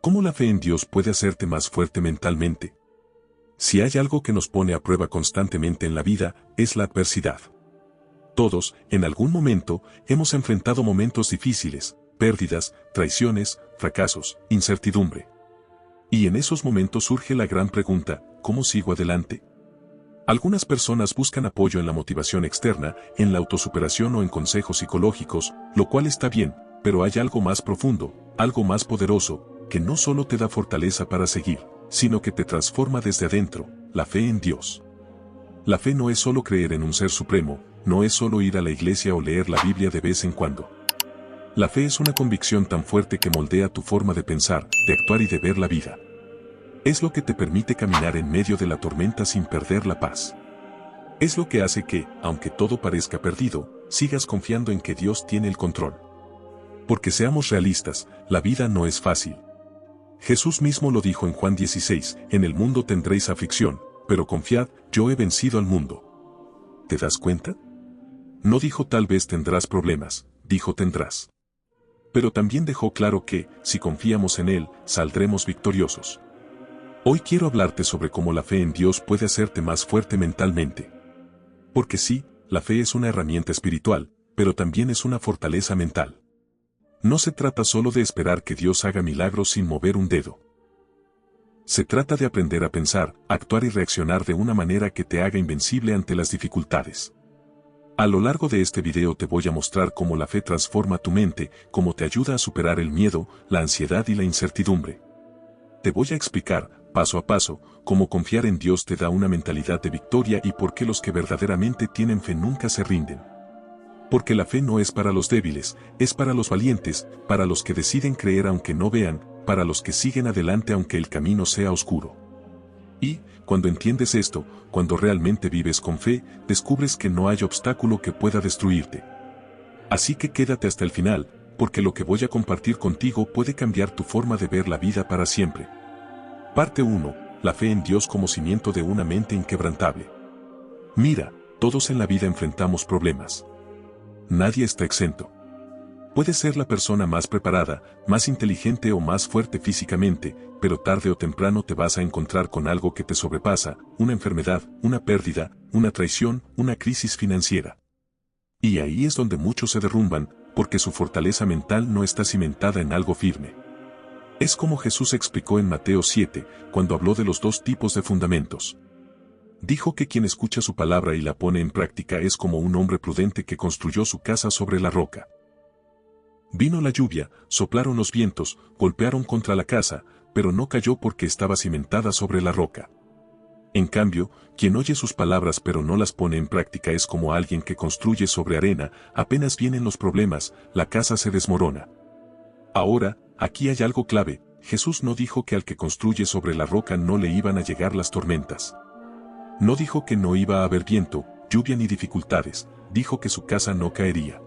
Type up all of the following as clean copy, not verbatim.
¿Cómo la fe en Dios puede hacerte más fuerte mentalmente? Si hay algo que nos pone a prueba constantemente en la vida, es la adversidad. Todos, en algún momento, hemos enfrentado momentos difíciles, pérdidas, traiciones, fracasos, incertidumbre. Y en esos momentos surge la gran pregunta, ¿cómo sigo adelante? Algunas personas buscan apoyo en la motivación externa, en la autosuperación o en consejos psicológicos, lo cual está bien, pero hay algo más profundo, algo más poderoso, que no solo te da fortaleza para seguir, sino que te transforma desde adentro, la fe en Dios. La fe no es solo creer en un ser supremo, no es solo ir a la iglesia o leer la Biblia de vez en cuando. La fe es una convicción tan fuerte que moldea tu forma de pensar, de actuar y de ver la vida. Es lo que te permite caminar en medio de la tormenta sin perder la paz. Es lo que hace que, aunque todo parezca perdido, sigas confiando en que Dios tiene el control. Porque seamos realistas, la vida no es fácil. Jesús mismo lo dijo en Juan 16, en el mundo tendréis aflicción, pero confiad, yo he vencido al mundo. ¿Te das cuenta? No dijo tal vez tendrás problemas, dijo tendrás. Pero también dejó claro que, si confiamos en Él, saldremos victoriosos. Hoy quiero hablarte sobre cómo la fe en Dios puede hacerte más fuerte mentalmente. Porque sí, la fe es una herramienta espiritual, pero también es una fortaleza mental. No se trata solo de esperar que Dios haga milagros sin mover un dedo. Se trata de aprender a pensar, actuar y reaccionar de una manera que te haga invencible ante las dificultades. A lo largo de este video te voy a mostrar cómo la fe transforma tu mente, cómo te ayuda a superar el miedo, la ansiedad y la incertidumbre. Te voy a explicar, paso a paso, cómo confiar en Dios te da una mentalidad de victoria y por qué los que verdaderamente tienen fe nunca se rinden. Porque la fe no es para los débiles, es para los valientes, para los que deciden creer aunque no vean, para los que siguen adelante aunque el camino sea oscuro. Y, cuando entiendes esto, cuando realmente vives con fe, descubres que no hay obstáculo que pueda destruirte. Así que quédate hasta el final, porque lo que voy a compartir contigo puede cambiar tu forma de ver la vida para siempre. Parte 1. La fe en Dios como cimiento de una mente inquebrantable. Mira, todos en la vida enfrentamos problemas. Nadie está exento. Puedes ser la persona más preparada, más inteligente o más fuerte físicamente, pero tarde o temprano te vas a encontrar con algo que te sobrepasa, una enfermedad, una pérdida, una traición, una crisis financiera. Y ahí es donde muchos se derrumban, porque su fortaleza mental no está cimentada en algo firme. Es como Jesús explicó en Mateo 7, cuando habló de los dos tipos de fundamentos. Dijo que quien escucha su palabra y la pone en práctica es como un hombre prudente que construyó su casa sobre la roca. Vino la lluvia, soplaron los vientos, golpearon contra la casa, pero no cayó porque estaba cimentada sobre la roca. En cambio, quien oye sus palabras pero no las pone en práctica es como alguien que construye sobre arena, apenas vienen los problemas, la casa se desmorona. Ahora, aquí hay algo clave, Jesús no dijo que al que construye sobre la roca no le iban a llegar las tormentas. No dijo que no iba a haber viento, lluvia ni dificultades, dijo que su casa no caería.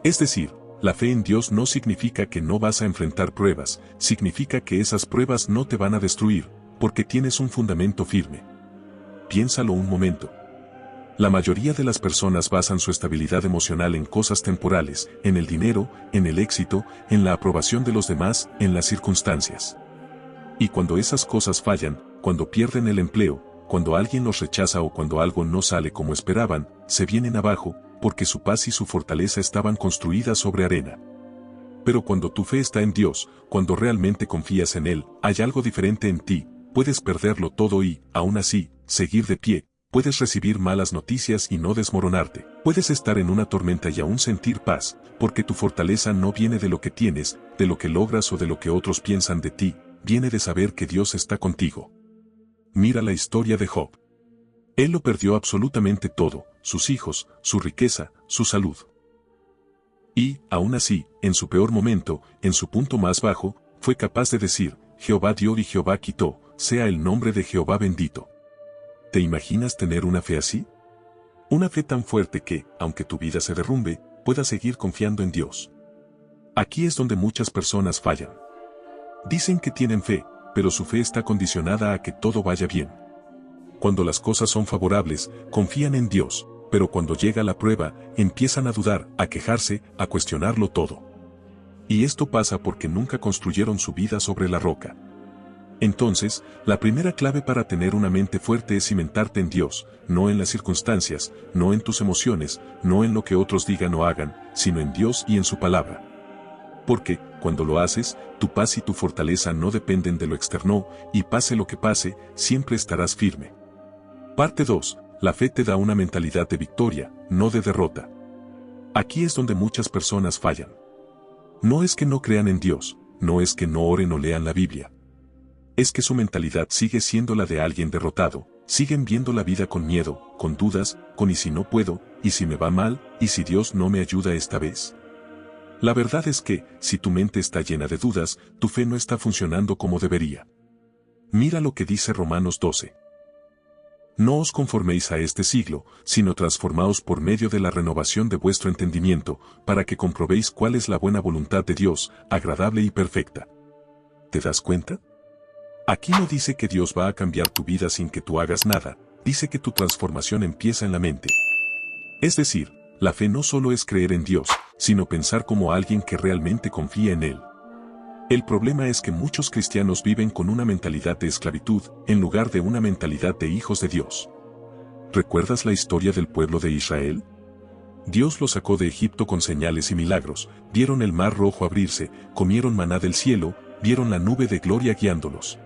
Es decir, la fe en Dios no significa que no vas a enfrentar pruebas, significa que esas pruebas no te van a destruir, porque tienes un fundamento firme. Piénsalo un momento. La mayoría de las personas basan su estabilidad emocional en cosas temporales, en el dinero, en el éxito, en la aprobación de los demás, en las circunstancias. Y cuando esas cosas fallan, cuando pierden el empleo, cuando alguien los rechaza o cuando algo no sale como esperaban, se vienen abajo, porque su paz y su fortaleza estaban construidas sobre arena. Pero cuando tu fe está en Dios, cuando realmente confías en Él, hay algo diferente en ti, puedes perderlo todo y, aún así, seguir de pie, puedes recibir malas noticias y no desmoronarte, puedes estar en una tormenta y aún sentir paz, porque tu fortaleza no viene de lo que tienes, de lo que logras o de lo que otros piensan de ti, viene de saber que Dios está contigo. Mira la historia de Job. Él lo perdió absolutamente todo, sus hijos, su riqueza, su salud. Y, aún así, en su peor momento, en su punto más bajo, fue capaz de decir, Jehová dio y Jehová quitó, sea el nombre de Jehová bendito. ¿Te imaginas tener una fe así? Una fe tan fuerte que, aunque tu vida se derrumbe, puedas seguir confiando en Dios. Aquí es donde muchas personas fallan. Dicen que tienen fe, pero su fe está condicionada a que todo vaya bien. Cuando las cosas son favorables, confían en Dios, pero cuando llega la prueba, empiezan a dudar, a quejarse, a cuestionarlo todo. Y esto pasa porque nunca construyeron su vida sobre la roca. Entonces, la primera clave para tener una mente fuerte es cimentarte en Dios, no en las circunstancias, no en tus emociones, no en lo que otros digan o hagan, sino en Dios y en su palabra. Porque, cuando lo haces, tu paz y tu fortaleza no dependen de lo externo, y pase lo que pase, siempre estarás firme. Parte 2. La fe te da una mentalidad de victoria, no de derrota. Aquí es donde muchas personas fallan. No es que no crean en Dios, no es que no oren o lean la Biblia. Es que su mentalidad sigue siendo la de alguien derrotado, siguen viendo la vida con miedo, con dudas, con y si no puedo, y si me va mal, y si Dios no me ayuda esta vez. La verdad es que, si tu mente está llena de dudas, tu fe no está funcionando como debería. Mira lo que dice Romanos 12. No os conforméis a este siglo, sino transformaos por medio de la renovación de vuestro entendimiento, para que comprobéis cuál es la buena voluntad de Dios, agradable y perfecta. ¿Te das cuenta? Aquí no dice que Dios va a cambiar tu vida sin que tú hagas nada, dice que tu transformación empieza en la mente. Es decir, la fe no solo es creer en Dios, sino pensar como alguien que realmente confía en Él. El problema es que muchos cristianos viven con una mentalidad de esclavitud, en lugar de una mentalidad de hijos de Dios. ¿Recuerdas la historia del pueblo de Israel? Dios los sacó de Egipto con señales y milagros, vieron el mar rojo abrirse, comieron maná del cielo, vieron la nube de gloria guiándolos.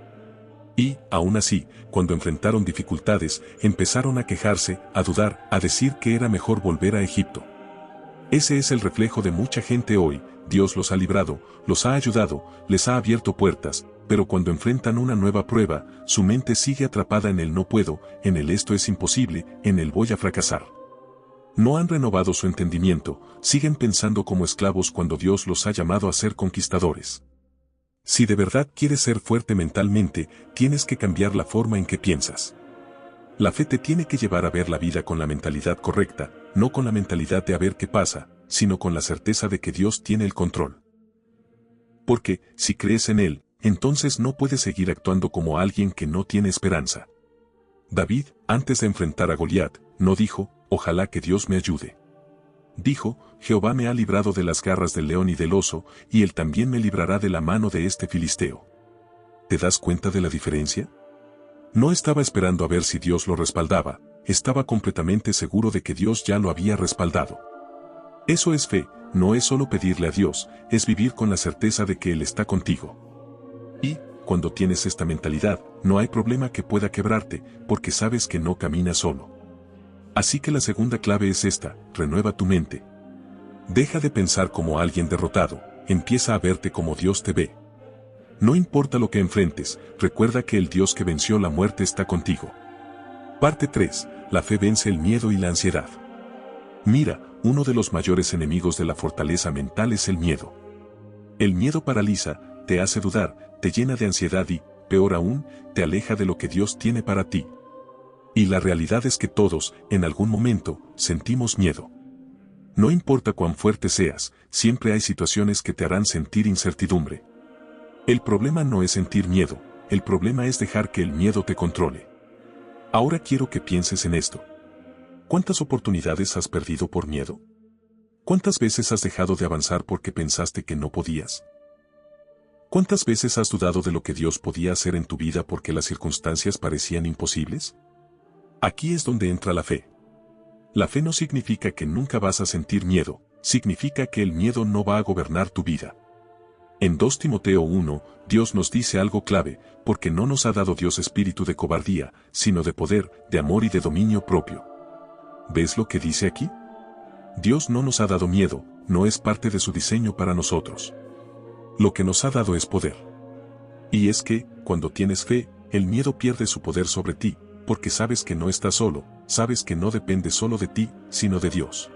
Y, aún así, cuando enfrentaron dificultades, empezaron a quejarse, a dudar, a decir que era mejor volver a Egipto. Ese es el reflejo de mucha gente hoy. Dios los ha librado, los ha ayudado, les ha abierto puertas, pero cuando enfrentan una nueva prueba, su mente sigue atrapada en el no puedo, en el esto es imposible, en el voy a fracasar. No han renovado su entendimiento, siguen pensando como esclavos cuando Dios los ha llamado a ser conquistadores. Si de verdad quieres ser fuerte mentalmente, tienes que cambiar la forma en que piensas. La fe te tiene que llevar a ver la vida con la mentalidad correcta, no con la mentalidad de a ver qué pasa, sino con la certeza de que Dios tiene el control. Porque, si crees en Él, entonces no puedes seguir actuando como alguien que no tiene esperanza. David, antes de enfrentar a Goliat, no dijo, ojalá que Dios me ayude. Dijo, Jehová me ha librado de las garras del león y del oso, y Él también me librará de la mano de este filisteo. ¿Te das cuenta de la diferencia? No estaba esperando a ver si Dios lo respaldaba, estaba completamente seguro de que Dios ya lo había respaldado. Eso es fe, no es solo pedirle a Dios, es vivir con la certeza de que Él está contigo. Y, cuando tienes esta mentalidad, no hay problema que pueda quebrarte, porque sabes que no caminas solo. Así que la segunda clave es esta, renueva tu mente. Deja de pensar como alguien derrotado, empieza a verte como Dios te ve. No importa lo que enfrentes, recuerda que el Dios que venció la muerte está contigo. Parte 3. La fe vence el miedo y la ansiedad. Mira, uno de los mayores enemigos de la fortaleza mental es el miedo. El miedo paraliza, te hace dudar, te llena de ansiedad y, peor aún, te aleja de lo que Dios tiene para ti. Y la realidad es que todos, en algún momento, sentimos miedo. No importa cuán fuerte seas, siempre hay situaciones que te harán sentir incertidumbre. El problema no es sentir miedo, el problema es dejar que el miedo te controle. Ahora quiero que pienses en esto. ¿Cuántas oportunidades has perdido por miedo? ¿Cuántas veces has dejado de avanzar porque pensaste que no podías? ¿Cuántas veces has dudado de lo que Dios podía hacer en tu vida porque las circunstancias parecían imposibles? Aquí es donde entra la fe. La fe no significa que nunca vas a sentir miedo, significa que el miedo no va a gobernar tu vida. En 2 Timoteo 1, Dios nos dice algo clave, porque no nos ha dado Dios espíritu de cobardía, sino de poder, de amor y de dominio propio. ¿Ves lo que dice aquí? Dios no nos ha dado miedo, no es parte de su diseño para nosotros. Lo que nos ha dado es poder. Y es que, cuando tienes fe, el miedo pierde su poder sobre ti, porque sabes que no estás solo, sabes que no depende solo de ti, sino de Dios.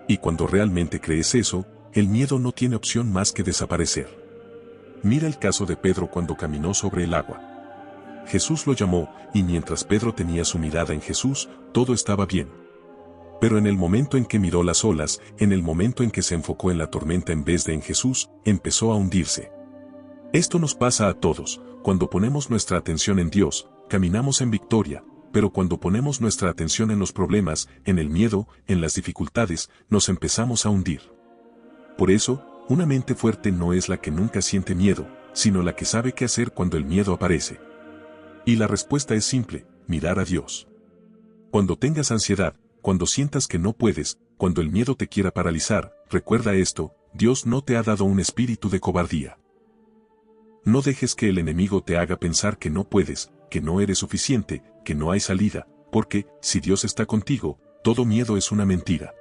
Y cuando realmente crees eso, el miedo no tiene opción más que desaparecer. Mira el caso de Pedro cuando caminó sobre el agua. Jesús lo llamó, y mientras Pedro tenía su mirada en Jesús, todo estaba bien. Pero en el momento en que miró las olas, en el momento en que se enfocó en la tormenta en vez de en Jesús, empezó a hundirse. Esto nos pasa a todos, cuando ponemos nuestra atención en Dios, caminamos en victoria, pero cuando ponemos nuestra atención en los problemas, en el miedo, en las dificultades, nos empezamos a hundir. Por eso, Una mente fuerte no es la que nunca siente miedo, sino la que sabe qué hacer cuando el miedo aparece. Y la respuesta es simple: mirar a Dios. Cuando tengas ansiedad, cuando sientas que no puedes, cuando el miedo te quiera paralizar, recuerda esto: Dios no te ha dado un espíritu de cobardía. No dejes que el enemigo te haga pensar que no puedes, que no eres suficiente, que no hay salida, porque, si Dios está contigo, todo miedo es una mentira.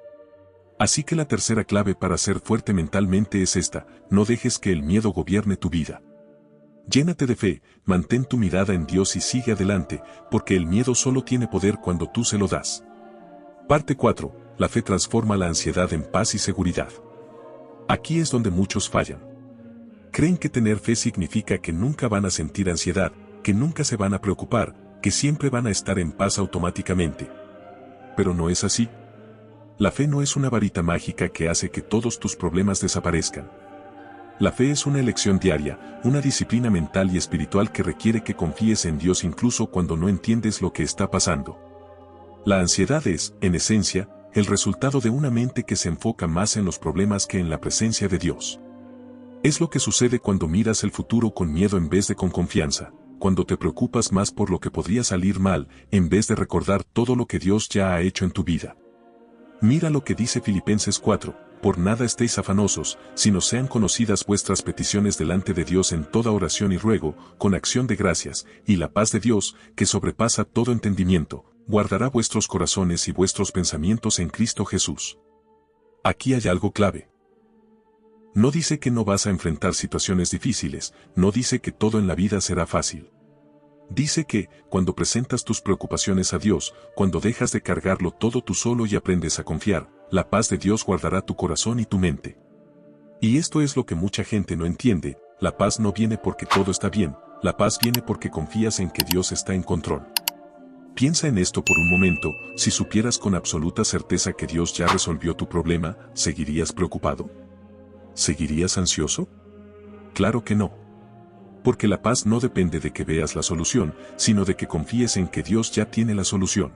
Así que la tercera clave para ser fuerte mentalmente es esta: no dejes que el miedo gobierne tu vida. Llénate de fe, mantén tu mirada en Dios y sigue adelante, porque el miedo solo tiene poder cuando tú se lo das. Parte 4. La fe transforma la ansiedad en paz y seguridad. Aquí es donde muchos fallan. Creen que tener fe significa que nunca van a sentir ansiedad, que nunca se van a preocupar, que siempre van a estar en paz automáticamente. Pero no es así. La fe no es una varita mágica que hace que todos tus problemas desaparezcan. La fe es una elección diaria, una disciplina mental y espiritual que requiere que confíes en Dios incluso cuando no entiendes lo que está pasando. La ansiedad es, en esencia, el resultado de una mente que se enfoca más en los problemas que en la presencia de Dios. Es lo que sucede cuando miras el futuro con miedo en vez de con confianza, cuando te preocupas más por lo que podría salir mal, en vez de recordar todo lo que Dios ya ha hecho en tu vida. Mira lo que dice Filipenses 4, por nada estéis afanosos, sino sean conocidas vuestras peticiones delante de Dios en toda oración y ruego, con acción de gracias, y la paz de Dios, que sobrepasa todo entendimiento, guardará vuestros corazones y vuestros pensamientos en Cristo Jesús. Aquí hay algo clave. No dice que no vas a enfrentar situaciones difíciles, no dice que todo en la vida será fácil. Dice que, cuando presentas tus preocupaciones a Dios, cuando dejas de cargarlo todo tú solo y aprendes a confiar, la paz de Dios guardará tu corazón y tu mente. Y esto es lo que mucha gente no entiende: la paz no viene porque todo está bien, la paz viene porque confías en que Dios está en control. Piensa en esto por un momento: si supieras con absoluta certeza que Dios ya resolvió tu problema, ¿seguirías preocupado? ¿Seguirías ansioso? Claro que no. Porque la paz no depende de que veas la solución, sino de que confíes en que Dios ya tiene la solución.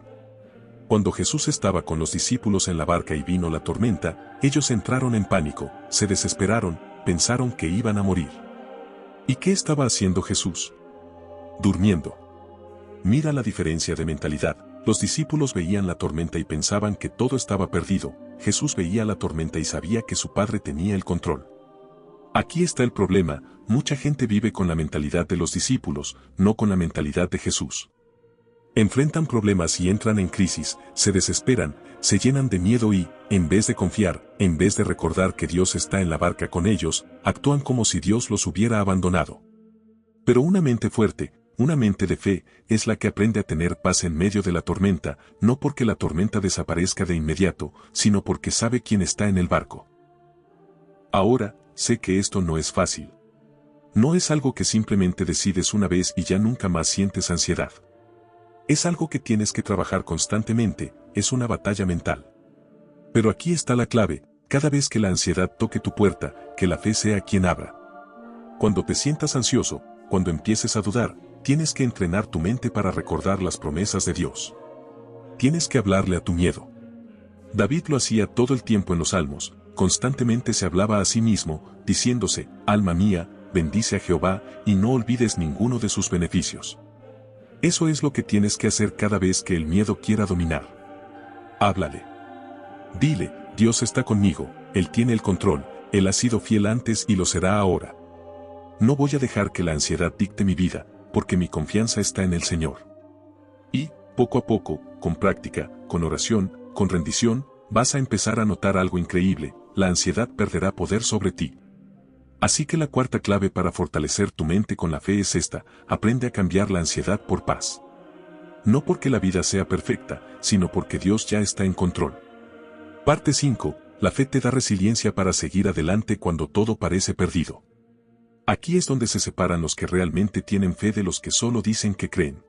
Cuando Jesús estaba con los discípulos en la barca y vino la tormenta, ellos entraron en pánico, se desesperaron, pensaron que iban a morir. ¿Y qué estaba haciendo Jesús? Durmiendo. Mira la diferencia de mentalidad. Los discípulos veían la tormenta y pensaban que todo estaba perdido. Jesús veía la tormenta y sabía que su Padre tenía el control. Aquí está el problema: mucha gente vive con la mentalidad de los discípulos, no con la mentalidad de Jesús. Enfrentan problemas y entran en crisis, se desesperan, se llenan de miedo y, en vez de confiar, en vez de recordar que Dios está en la barca con ellos, actúan como si Dios los hubiera abandonado. Pero una mente fuerte, una mente de fe, es la que aprende a tener paz en medio de la tormenta, no porque la tormenta desaparezca de inmediato, sino porque sabe quién está en el barco. Ahora, sé que esto no es fácil. No es algo que simplemente decides una vez y ya nunca más sientes ansiedad. Es algo que tienes que trabajar constantemente, es una batalla mental. Pero aquí está la clave: cada vez que la ansiedad toque tu puerta, que la fe sea quien abra. Cuando te sientas ansioso, cuando empieces a dudar, tienes que entrenar tu mente para recordar las promesas de Dios. Tienes que hablarle a tu miedo. David lo hacía todo el tiempo en los Salmos, constantemente se hablaba a sí mismo, diciéndose: alma mía, bendice a Jehová, y no olvides ninguno de sus beneficios. Eso es lo que tienes que hacer cada vez que el miedo quiera dominar. Háblale. Dile: Dios está conmigo, Él tiene el control, Él ha sido fiel antes y lo será ahora. No voy a dejar que la ansiedad dicte mi vida, porque mi confianza está en el Señor. Y, poco a poco, con práctica, con oración, con rendición, vas a empezar a notar algo increíble: la ansiedad perderá poder sobre ti. Así que la cuarta clave para fortalecer tu mente con la fe es esta: aprende a cambiar la ansiedad por paz. No porque la vida sea perfecta, sino porque Dios ya está en control. Parte 5. La fe te da resiliencia para seguir adelante cuando todo parece perdido. Aquí es donde se separan los que realmente tienen fe de los que solo dicen que creen.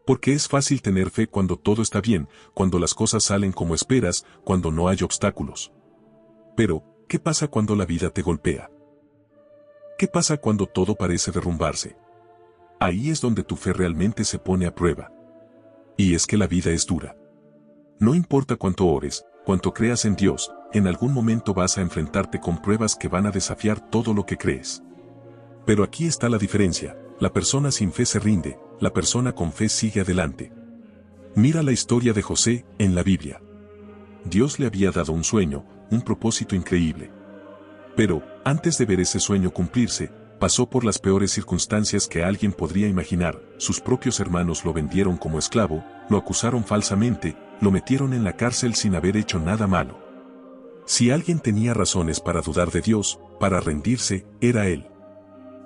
Porque es fácil tener fe cuando todo está bien, cuando las cosas salen como esperas, cuando no hay obstáculos. Pero, ¿qué pasa cuando la vida te golpea? ¿Qué pasa cuando todo parece derrumbarse? Ahí es donde tu fe realmente se pone a prueba. Y es que la vida es dura. No importa cuánto ores, cuánto creas en Dios, en algún momento vas a enfrentarte con pruebas que van a desafiar todo lo que crees. Pero aquí está la diferencia, la persona sin fe se rinde, la persona con fe sigue adelante. Mira la historia de José en la Biblia. Dios le había dado un sueño, un propósito increíble. Pero, antes de ver ese sueño cumplirse, pasó por las peores circunstancias que alguien podría imaginar. Sus propios hermanos lo vendieron como esclavo, lo acusaron falsamente, lo metieron en la cárcel sin haber hecho nada malo. Si alguien tenía razones para dudar de Dios, para rendirse, era él.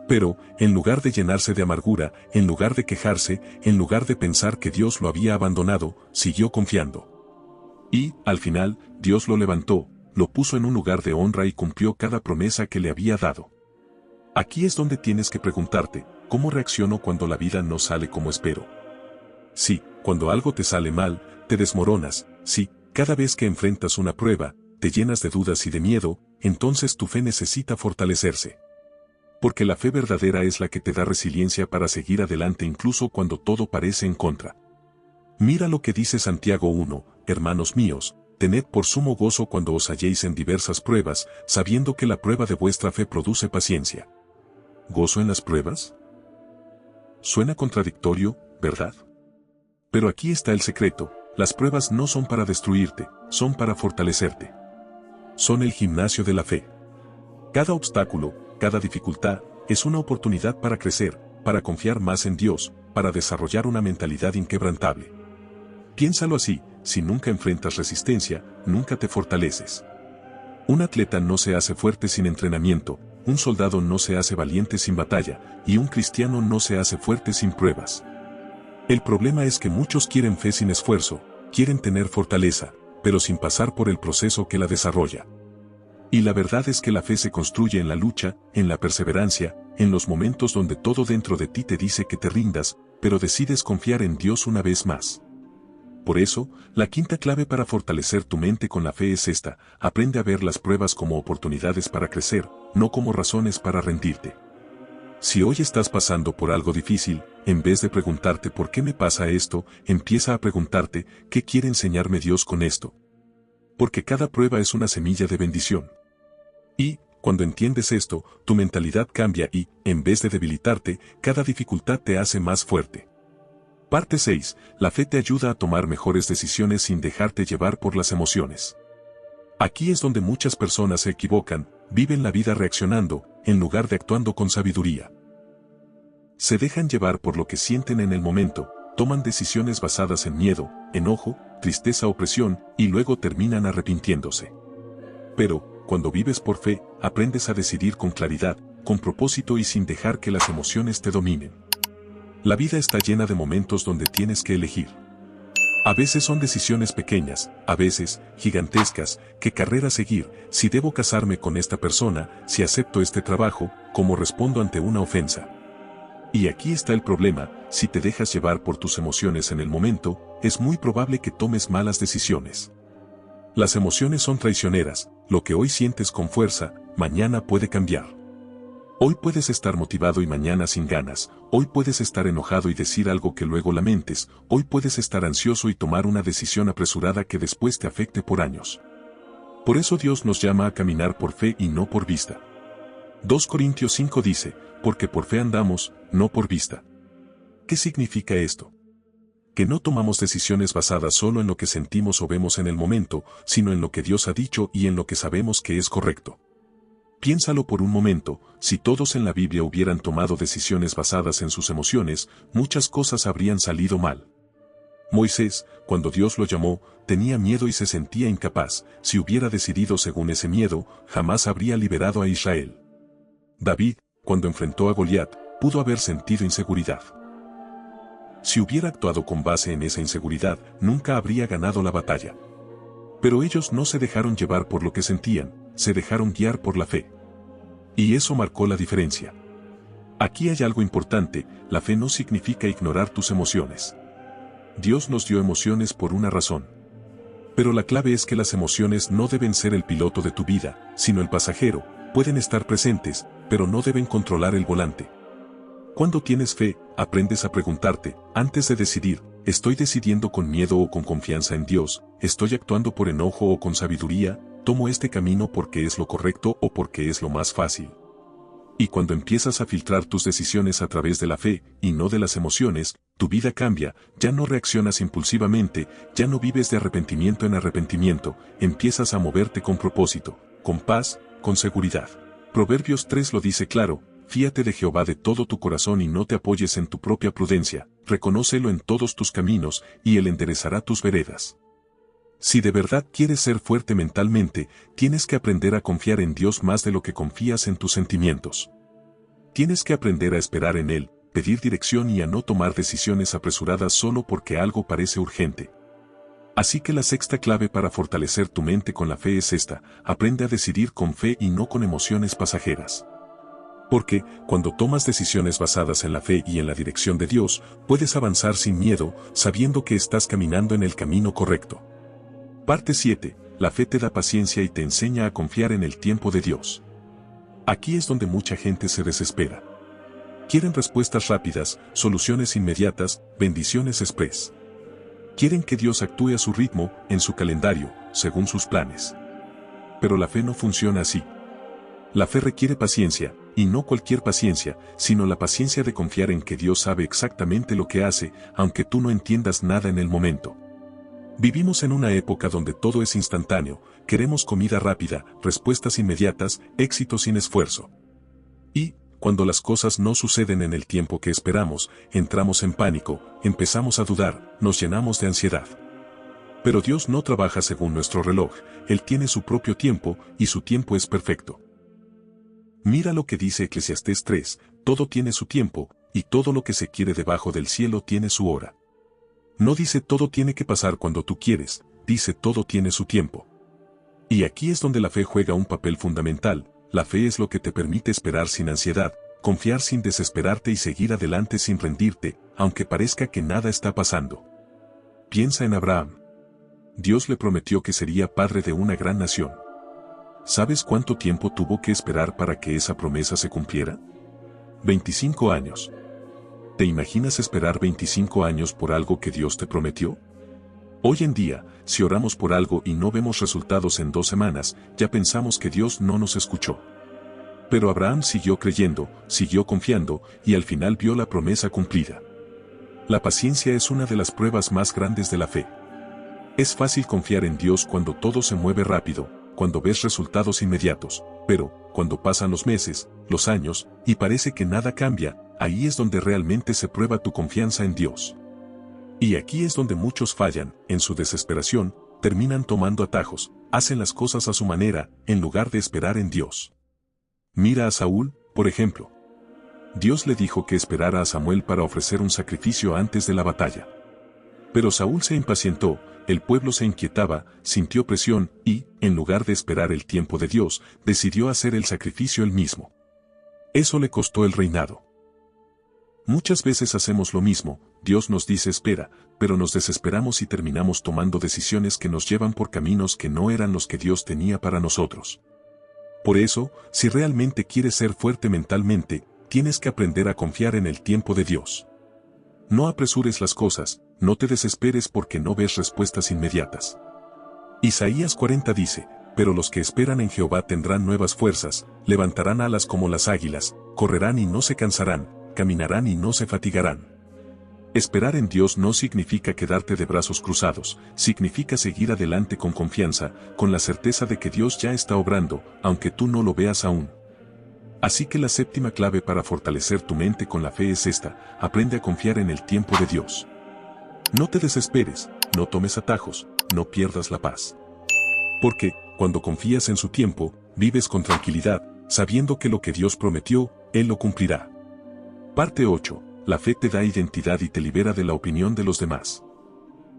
Pero, en lugar de llenarse de amargura, en lugar de quejarse, en lugar de pensar que Dios lo había abandonado, siguió confiando. Y, al final, Dios lo levantó, lo puso en un lugar de honra y cumplió cada promesa que le había dado. Aquí es donde tienes que preguntarte, ¿cómo reacciono cuando la vida no sale como espero? Sí, cuando algo te sale mal, te desmoronas, sí, cada vez que enfrentas una prueba, te llenas de dudas y de miedo, entonces tu fe necesita fortalecerse. Porque la fe verdadera es la que te da resiliencia para seguir adelante incluso cuando todo parece en contra. Mira lo que dice Santiago 1, hermanos míos, tened por sumo gozo cuando os halléis en diversas pruebas, sabiendo que la prueba de vuestra fe produce paciencia. ¿Gozo en las pruebas? Suena contradictorio, ¿verdad? Pero aquí está el secreto, las pruebas no son para destruirte, son para fortalecerte. Son el gimnasio de la fe. Cada obstáculo, cada dificultad, es una oportunidad para crecer, para confiar más en Dios, para desarrollar una mentalidad inquebrantable. Piénsalo así, si nunca enfrentas resistencia, nunca te fortaleces. Un atleta no se hace fuerte sin entrenamiento, un soldado no se hace valiente sin batalla, y un cristiano no se hace fuerte sin pruebas. El problema es que muchos quieren fe sin esfuerzo, quieren tener fortaleza, pero sin pasar por el proceso que la desarrolla. Y la verdad es que la fe se construye en la lucha, en la perseverancia, en los momentos donde todo dentro de ti te dice que te rindas, pero decides confiar en Dios una vez más. Por eso, la quinta clave para fortalecer tu mente con la fe es esta: aprende a ver las pruebas como oportunidades para crecer, no como razones para rendirte. Si hoy estás pasando por algo difícil, en vez de preguntarte ¿por qué me pasa esto?, empieza a preguntarte ¿qué quiere enseñarme Dios con esto? Porque cada prueba es una semilla de bendición. Y, cuando entiendes esto, tu mentalidad cambia y, en vez de debilitarte, cada dificultad te hace más fuerte. Parte 6. La fe te ayuda a tomar mejores decisiones sin dejarte llevar por las emociones. Aquí es donde muchas personas se equivocan, viven la vida reaccionando, en lugar de actuando con sabiduría. Se dejan llevar por lo que sienten en el momento, toman decisiones basadas en miedo, enojo, tristeza o presión, y luego terminan arrepintiéndose. Pero, cuando vives por fe, aprendes a decidir con claridad, con propósito y sin dejar que las emociones te dominen. La vida está llena de momentos donde tienes que elegir. A veces son decisiones pequeñas, a veces, gigantescas, qué carrera seguir, si debo casarme con esta persona, si acepto este trabajo, cómo respondo ante una ofensa. Y aquí está el problema: si te dejas llevar por tus emociones en el momento, es muy probable que tomes malas decisiones. Las emociones son traicioneras, lo que hoy sientes con fuerza, mañana puede cambiar. Hoy puedes estar motivado y mañana sin ganas, hoy puedes estar enojado y decir algo que luego lamentes, hoy puedes estar ansioso y tomar una decisión apresurada que después te afecte por años. Por eso Dios nos llama a caminar por fe y no por vista. 2 Corintios 5 dice, porque por fe andamos, no por vista. ¿Qué significa esto? Que no tomamos decisiones basadas solo en lo que sentimos o vemos en el momento, sino en lo que Dios ha dicho y en lo que sabemos que es correcto. Piénsalo por un momento, si todos en la Biblia hubieran tomado decisiones basadas en sus emociones, muchas cosas habrían salido mal. Moisés, cuando Dios lo llamó, tenía miedo y se sentía incapaz. Si hubiera decidido según ese miedo, jamás habría liberado a Israel. David, cuando enfrentó a Goliat, pudo haber sentido inseguridad. Si hubiera actuado con base en esa inseguridad, nunca habría ganado la batalla. Pero ellos no se dejaron llevar por lo que sentían, se dejaron guiar por la fe. Y eso marcó la diferencia. Aquí hay algo importante: la fe no significa ignorar tus emociones. Dios nos dio emociones por una razón. Pero la clave es que las emociones no deben ser el piloto de tu vida, sino el pasajero. Pueden estar presentes, pero no deben controlar el volante. Cuando tienes fe, aprendes a preguntarte, antes de decidir, ¿estoy decidiendo con miedo o con confianza en Dios? ¿Estoy actuando por enojo o con sabiduría? tomo este camino porque es lo correcto o porque es lo más fácil. Y cuando empiezas a filtrar tus decisiones a través de la fe, y no de las emociones, tu vida cambia, ya no reaccionas impulsivamente, ya no vives de arrepentimiento en arrepentimiento, empiezas a moverte con propósito, con paz, con seguridad. Proverbios 3 lo dice claro: fíate de Jehová de todo tu corazón y no te apoyes en tu propia prudencia, reconócelo en todos tus caminos, y él enderezará tus veredas. Si de verdad quieres ser fuerte mentalmente, tienes que aprender a confiar en Dios más de lo que confías en tus sentimientos. Tienes que aprender a esperar en Él, pedir dirección y a no tomar decisiones apresuradas solo porque algo parece urgente. Así que la sexta clave para fortalecer tu mente con la fe es esta: aprende a decidir con fe y no con emociones pasajeras. Porque, cuando tomas decisiones basadas en la fe y en la dirección de Dios, puedes avanzar sin miedo, sabiendo que estás caminando en el camino correcto. Parte 7. La fe te da paciencia y te enseña a confiar en el tiempo de Dios. Aquí es donde mucha gente se desespera. Quieren respuestas rápidas, soluciones inmediatas, bendiciones express. Quieren que Dios actúe a su ritmo, en su calendario, según sus planes. Pero la fe no funciona así. La fe requiere paciencia, y no cualquier paciencia, sino la paciencia de confiar en que Dios sabe exactamente lo que hace, aunque tú no entiendas nada en el momento. Vivimos en una época donde todo es instantáneo, queremos comida rápida, respuestas inmediatas, éxito sin esfuerzo. Y, cuando las cosas no suceden en el tiempo que esperamos, entramos en pánico, empezamos a dudar, nos llenamos de ansiedad. Pero Dios no trabaja según nuestro reloj, Él tiene su propio tiempo, y su tiempo es perfecto. Mira lo que dice Eclesiastés 3, todo tiene su tiempo, y todo lo que se quiere debajo del cielo tiene su hora. No dice todo tiene que pasar cuando tú quieres, dice todo tiene su tiempo. Y aquí es donde la fe juega un papel fundamental. La fe es lo que te permite esperar sin ansiedad, confiar sin desesperarte y seguir adelante sin rendirte, aunque parezca que nada está pasando. Piensa en Abraham. Dios le prometió que sería padre de una gran nación. ¿Sabes cuánto tiempo tuvo que esperar para que esa promesa se cumpliera? 25 años. ¿Te imaginas esperar 25 años por algo que Dios te prometió? Hoy en día, si oramos por algo y no vemos resultados en 2 semanas, ya pensamos que Dios no nos escuchó. Pero Abraham siguió creyendo, siguió confiando, y al final vio la promesa cumplida. La paciencia es una de las pruebas más grandes de la fe. Es fácil confiar en Dios cuando todo se mueve rápido, cuando ves resultados inmediatos, pero, cuando pasan los meses, los años, y parece que nada cambia, ahí es donde realmente se prueba tu confianza en Dios. Y aquí es donde muchos fallan, en su desesperación, terminan tomando atajos, hacen las cosas a su manera, en lugar de esperar en Dios. Mira a Saúl, por ejemplo. Dios le dijo que esperara a Samuel para ofrecer un sacrificio antes de la batalla. Pero Saúl se impacientó, el pueblo se inquietaba, sintió presión y, en lugar de esperar el tiempo de Dios, decidió hacer el sacrificio él mismo. Eso le costó el reinado. Muchas veces hacemos lo mismo, Dios nos dice espera, pero nos desesperamos y terminamos tomando decisiones que nos llevan por caminos que no eran los que Dios tenía para nosotros. Por eso, si realmente quieres ser fuerte mentalmente, tienes que aprender a confiar en el tiempo de Dios. No apresures las cosas, no te desesperes porque no ves respuestas inmediatas. Isaías 40 dice, pero los que esperan en Jehová tendrán nuevas fuerzas, levantarán alas como las águilas, correrán y no se cansarán, caminarán y no se fatigarán. Esperar en Dios no significa quedarte de brazos cruzados, significa seguir adelante con confianza, con la certeza de que Dios ya está obrando, aunque tú no lo veas aún. Así que la séptima clave para fortalecer tu mente con la fe es esta: aprende a confiar en el tiempo de Dios. No te desesperes, no tomes atajos, no pierdas la paz. Porque, cuando confías en su tiempo, vives con tranquilidad, sabiendo que lo que Dios prometió, Él lo cumplirá. Parte 8. La fe te da identidad y te libera de la opinión de los demás.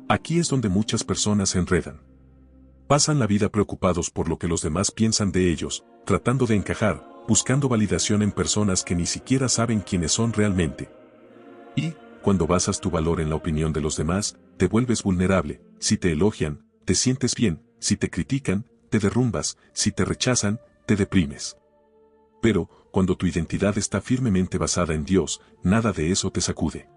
Aquí es donde muchas personas se enredan. Pasan la vida preocupados por lo que los demás piensan de ellos, tratando de encajar, buscando validación en personas que ni siquiera saben quiénes son realmente. Y, cuando basas tu valor en la opinión de los demás, te vuelves vulnerable. Si te elogian, te sientes bien; si te critican, te derrumbas; si te rechazan, te deprimes. Pero, cuando tu identidad está firmemente basada en Dios, nada de eso te sacude.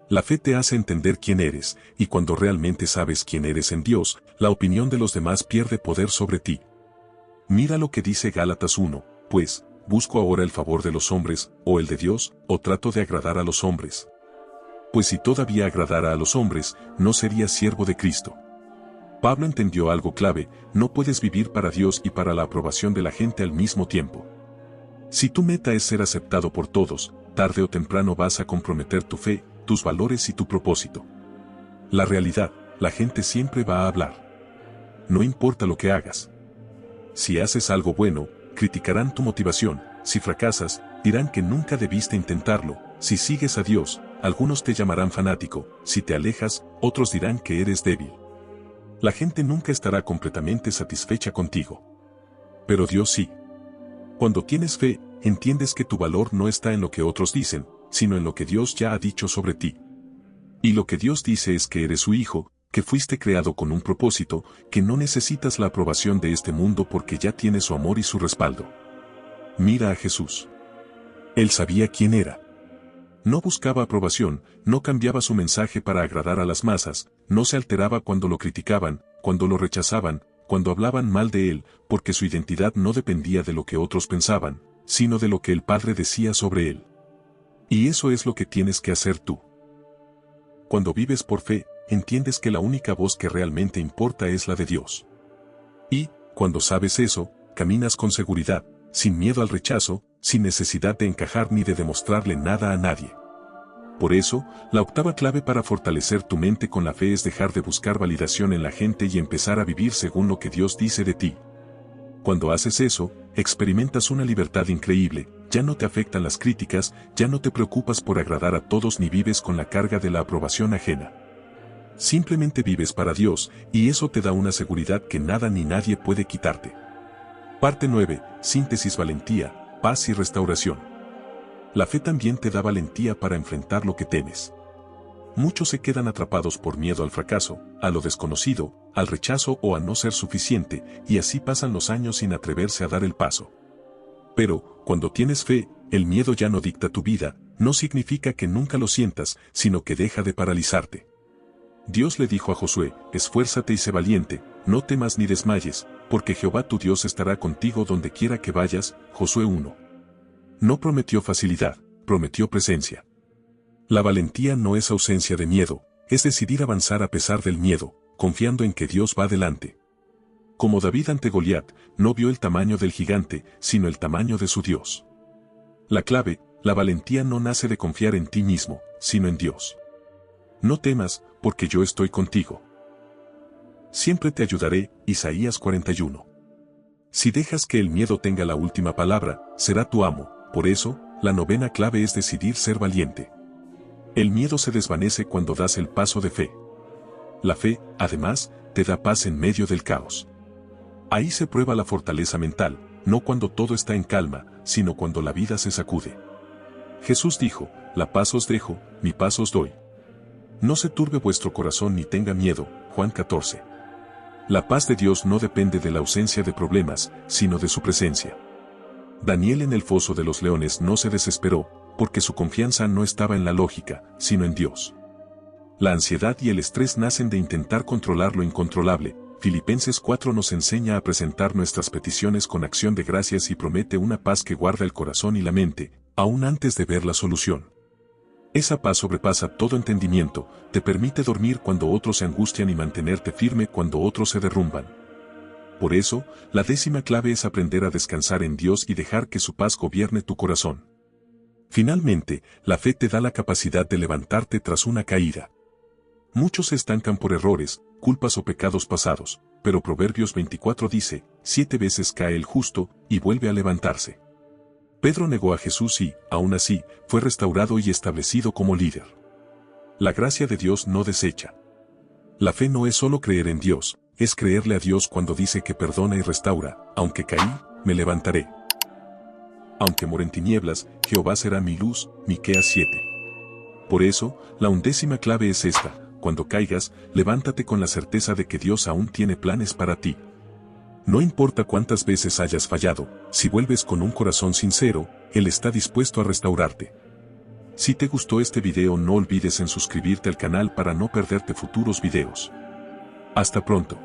La fe te hace entender quién eres, y cuando realmente sabes quién eres en Dios, la opinión de los demás pierde poder sobre ti. Mira lo que dice Gálatas 1, pues, ¿busco ahora el favor de los hombres, o el de Dios, o trato de agradar a los hombres? Pues si todavía agradara a los hombres, no sería siervo de Cristo. Pablo entendió algo clave: no puedes vivir para Dios y para la aprobación de la gente al mismo tiempo. Si tu meta es ser aceptado por todos, tarde o temprano vas a comprometer tu fe, tus valores y tu propósito. La realidad, la gente siempre va a hablar. No importa lo que hagas. Si haces algo bueno, criticarán tu motivación; si fracasas, dirán que nunca debiste intentarlo; si sigues a Dios, algunos te llamarán fanático; si te alejas, otros dirán que eres débil. La gente nunca estará completamente satisfecha contigo. Pero Dios sí. Cuando tienes fe, entiendes que tu valor no está en lo que otros dicen, sino en lo que Dios ya ha dicho sobre ti. Y lo que Dios dice es que eres su hijo, que fuiste creado con un propósito, que no necesitas la aprobación de este mundo porque ya tienes su amor y su respaldo. Mira a Jesús. Él sabía quién era. No buscaba aprobación, no cambiaba su mensaje para agradar a las masas, no se alteraba cuando lo criticaban, cuando lo rechazaban, cuando hablaban mal de él, porque su identidad no dependía de lo que otros pensaban, sino de lo que el Padre decía sobre él. Y eso es lo que tienes que hacer tú. Cuando vives por fe, entiendes que la única voz que realmente importa es la de Dios. Y, cuando sabes eso, caminas con seguridad, sin miedo al rechazo, sin necesidad de encajar ni de demostrarle nada a nadie. Por eso, la octava clave para fortalecer tu mente con la fe es dejar de buscar validación en la gente y empezar a vivir según lo que Dios dice de ti. Cuando haces eso, experimentas una libertad increíble, ya no te afectan las críticas, ya no te preocupas por agradar a todos ni vives con la carga de la aprobación ajena. Simplemente vives para Dios, y eso te da una seguridad que nada ni nadie puede quitarte. Parte 9. Síntesis: valentía, paz y restauración. La fe también te da valentía para enfrentar lo que temes. Muchos se quedan atrapados por miedo al fracaso, a lo desconocido, al rechazo o a no ser suficiente, y así pasan los años sin atreverse a dar el paso. Pero, cuando tienes fe, el miedo ya no dicta tu vida; no significa que nunca lo sientas, sino que deja de paralizarte. Dios le dijo a Josué: esfuérzate y sé valiente, no temas ni desmayes, porque Jehová tu Dios estará contigo donde quiera que vayas. Josué 1. No prometió facilidad, prometió presencia. La valentía no es ausencia de miedo, es decidir avanzar a pesar del miedo, confiando en que Dios va delante. Como David ante Goliat, no vio el tamaño del gigante, sino el tamaño de su Dios. La clave: la valentía no nace de confiar en ti mismo, sino en Dios. No temas, porque yo estoy contigo. Siempre te ayudaré. Isaías 41. Si dejas que el miedo tenga la última palabra, será tu amo. Por eso, la novena clave es decidir ser valiente. El miedo se desvanece cuando das el paso de fe. La fe, además, te da paz en medio del caos. Ahí se prueba la fortaleza mental, no cuando todo está en calma, sino cuando la vida se sacude. Jesús dijo: la paz os dejo, mi paz os doy. No se turbe vuestro corazón ni tenga miedo. Juan 14. La paz de Dios no depende de la ausencia de problemas, sino de su presencia. Daniel en el foso de los leones no se desesperó, porque su confianza no estaba en la lógica, sino en Dios. La ansiedad y el estrés nacen de intentar controlar lo incontrolable. Filipenses 4 nos enseña a presentar nuestras peticiones con acción de gracias y promete una paz que guarda el corazón y la mente, aún antes de ver la solución. Esa paz sobrepasa todo entendimiento, te permite dormir cuando otros se angustian y mantenerte firme cuando otros se derrumban. Por eso, la 10ª clave es aprender a descansar en Dios y dejar que su paz gobierne tu corazón. Finalmente, la fe te da la capacidad de levantarte tras una caída. Muchos se estancan por errores, culpas o pecados pasados, pero Proverbios 24 dice: 7 veces cae el justo, y vuelve a levantarse. Pedro negó a Jesús y, aún así, fue restaurado y establecido como líder. La gracia de Dios no desecha. La fe no es solo creer en Dios, es creerle a Dios cuando dice que perdona y restaura: aunque caí, me levantaré. Aunque mora en tinieblas, Jehová será mi luz. Miqueas 7. Por eso, la 11ª clave es esta: cuando caigas, levántate con la certeza de que Dios aún tiene planes para ti. No importa cuántas veces hayas fallado, si vuelves con un corazón sincero, Él está dispuesto a restaurarte. Si te gustó este video no olvides en suscribirte al canal para no perderte futuros videos. Hasta pronto.